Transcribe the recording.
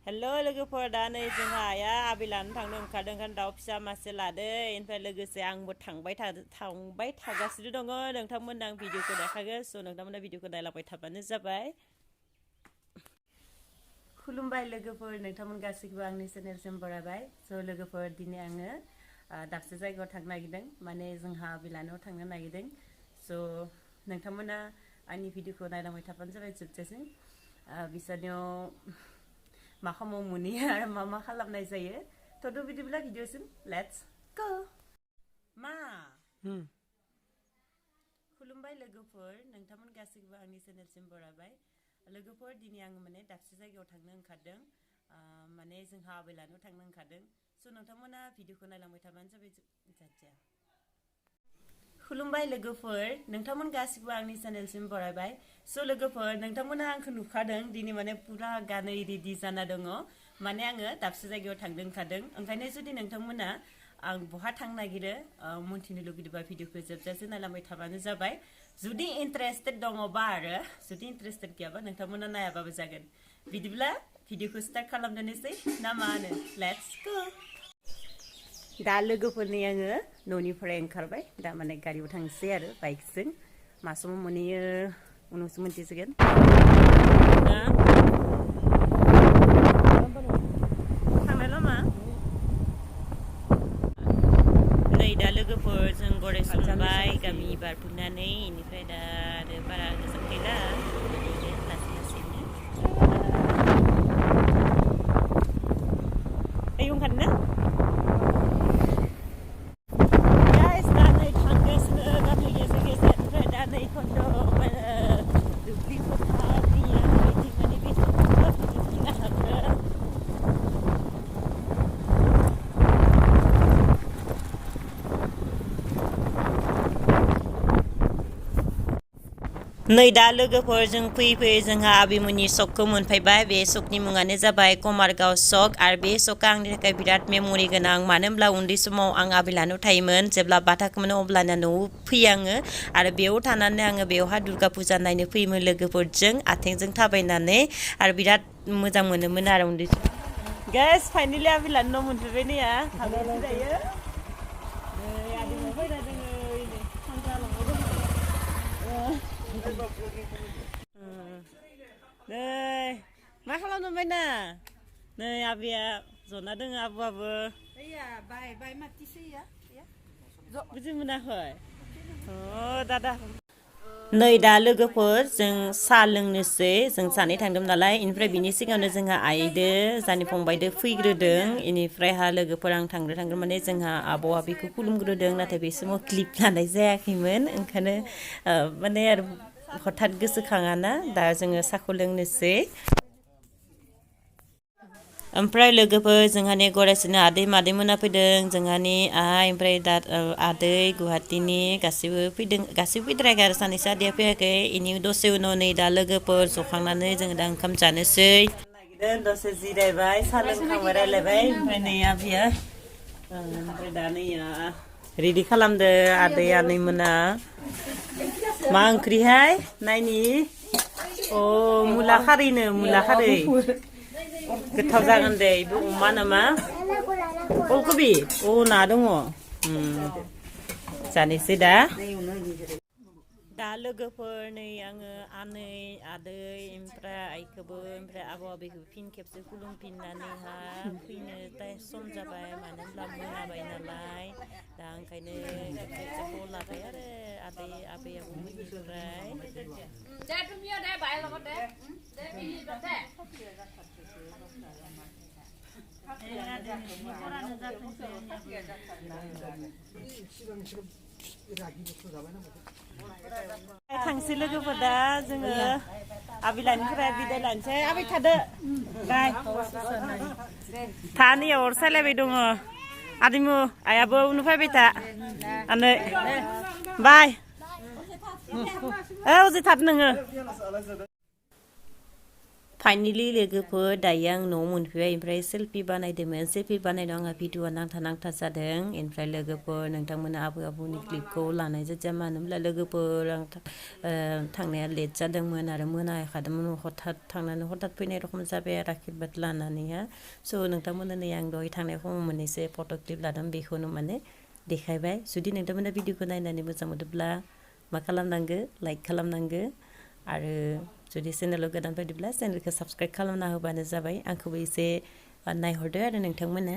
hello लोगोफोर दा नै जोंहा आइया आबै लानो थांनो ओंखारदों ओंखायनो दाउ फिसा मासे लादो ओमफ्राय लोगोसे आंबो थांबाय थागासिनो दङ नोंथांमोननो आं भिडिअखौ देखायगोन स' नोंथांमोना भिडिअखौ नायलांबाय थाबानो जाबाय खुलुमबाय लोगोफोर नोंथांमोन गासैखौबो आंनि चेनेलसिम बरायबाय स' लोगोफोर दिनै आङो दाबसे जायगायाव थांनो नागिरदों माने जोंहा आबै लानायाव थांनो नागिरदों स' नोंथांमोना आंनि भिडिअखौ नायलांबाय थाबानो जाबाय जोबजासिम बिसोरनियाव मा खालामो मोनहैयो आरो मा खालामनाय जायो थ' बिदिब्ला भिडिअसिम लेट्स गो मा खुलुमबाय लोगोफोर नोंथांमोन गासैखौबो आंनि चेनेलसिम बरायबाय लोगोफोर दिनै आङो माने दाबसे जायगायाव थांनो ओंखारदों माने जोंहा आबै लानायाव थांनो ओंखारदों स' नोंथांमोना भिडिअखौ नायलांबाय थाबानो जाबाय जायखिया खुलुमबाय लोगोफोर नोंथांमोन गासिबो आंनि चेनेलसिम बरायबाय स' लोगोफोर नोंथांमोना आंखौ नुखादों दिनै माने पुरा गानै रेडि जाना दङ माने आङो दाबसे जायगायाव थांनो ओंखारदों ओंखायनो जुदि नोंथांमोना आं बहा थांनो नागिरो मोनथिनो लुगैदोंबा भिडिअखौ जोबजासे नायलांबाय थाबानो जाबाय जुदि इन्टारेस्टेड दङबा आरो जुदि इन्टारेस्टेड गैयाबा नोंथांमोना नायाबाबो जागोन बिदिब्ला भिडिअखौ स्टार्ट खालामदोनोसै ना मा होनो लेट्स गो दा लोगोफोरनि आङो न'निफ्राय ओंखारबाय दा माने गारियाव थांसै आरो बाइकजों मा समाव मोनहैयो उनावसो मोनथिसिगोन थांनाय लामा नै दा लोगोफोर जों गराय संबाय गामि बारफैनानै इनिफ्राय दा आरो बारा गोजान गैला लासै लासैनो ओइ ओंखारनो नै दा लोगोफोर जों फैयै जोंहा आबैमोननि सकखौ मोनफैबाय बे सकनि मुङानो जाबाय कमारगाव सक आरो बे सका आंनि थाखाय बिराद मेमरि गोनां मानो होनब्ला उन्दै समाव आं आबै लानायाव थायोमोन जेब्ला बाथाखौ मोनो अब्लाना न'आव फैयो आङो आरो बेयाव थानानै आङो बेवहाय दुर्गा फुजा नायनो फैयोमोन लोगोफोरजों आथिंजों थाबायनानै आरो बिराद मोजां मोनोमोन आरो उन्दै समाव गाइस फाइनालि आबै लानो न' मोनफैबाय नै हाबैसो दायो नै मा खालामनो बायना नै आबैया जना दोङो आबौआबो बुजि मोनाखै दादा नै दा लोगोफोर जों साहा लोंनोसै जों सानै थांदों नालाय इनिफ्राय बिनि सिगाङावनो जोंहा आइदो जोंनि फंबायदो फैग्रोदों इनिफ्रायहा लोगोफोर आं थांग्रो माने जोंहा आबौ आबैखौ खुलुमग्रोदों नाथाय बे समाव क्लिप लानाय जायाखैमोन ओंखायनो माने आरो हठात गोसोखाङाना दा जोङो साहाखौ लोंनोसै ओमफ्राय लोगोफोर जोंहानि गरायसिनो आदै मादै मोना फैदों जोंहानि आइ ओमफ्राय दा आदै गुवाहाटीनि गासैबो फैद्रायाखै आरो सानैसो आदैया फैयाखै इनि दसे उनाव नै दा लोगोफोर जखांनानै जोङो दा ओंखाम जानोसै दसे जिरायबाय साहा लोंखांबाय रायलायबाय ओमफ्राय नै आबैया ओमफ्राय दा नै रेडि खालामदो आदै आनैमोना मा ओंख्रिहाय नायनि मुला खारैनो मुला खारै गोथाव जागोन दे बेबो अमा नामा अलकबि ना दङ जानोसै दा लोगोफोर नै आङो आदै ओमफ्राय आइखौबो ओमफ्राय आबौ आबैखौबो फिन खेबसे खुलुमफिननानैहा फैनो सम जाबाय मानो होनब्ला मोनाबाय नालाय दा ओंखायनो खेबसे कल लाबाय आरो आदै आबै आबौमोननिफ्राय थांसै लोगोफोर दा जोङो आबै लानिफ्राय बिदाय लानोसै आबै थादो बाय थानैयाव अर सायलायबाय दङ आदैमु आइयाबो उनाव फैबाय था आनै बाय अजे थादो नोङो फाइनेलि लोगोफोर दायो आं न'आव मोनफैबाय ओमफ्राय सेल्फि बानायदोंमोन सेल्फि बानायनायाव आंहा भिडिअआ नांथा जादों ओमफ्राय लोगोफोर नोंथांमोना आबौनि क्लिपखौ लानाय जादिया मानो होनब्ला लोगोफोर आं थांनाया लेट जादोंमोन आरो मोनाखादोंमोन हঠাৎ थांनानै हঠাৎ फैनाय रखम जाबाय आरो आखिरबाद लानानैहा स' नोंथांमोना नै आं दहाय थांनाय समाव मोननैसो फट' क्लिप लादों बेखौनो माने देखायबाय जुदि नोंथांमोना भिडिअखौ नायनानै मोजां मोनोब्ला मा खालामनांगो लाइक खालामनांगो आरो जुदि चेनेलाव गोदान फैदोंब्ला चेनेलखौ साबस्क्राइब खालामना होबानो जाबाय आंखौबो एसे नायहरदो आरो नोंथांमोना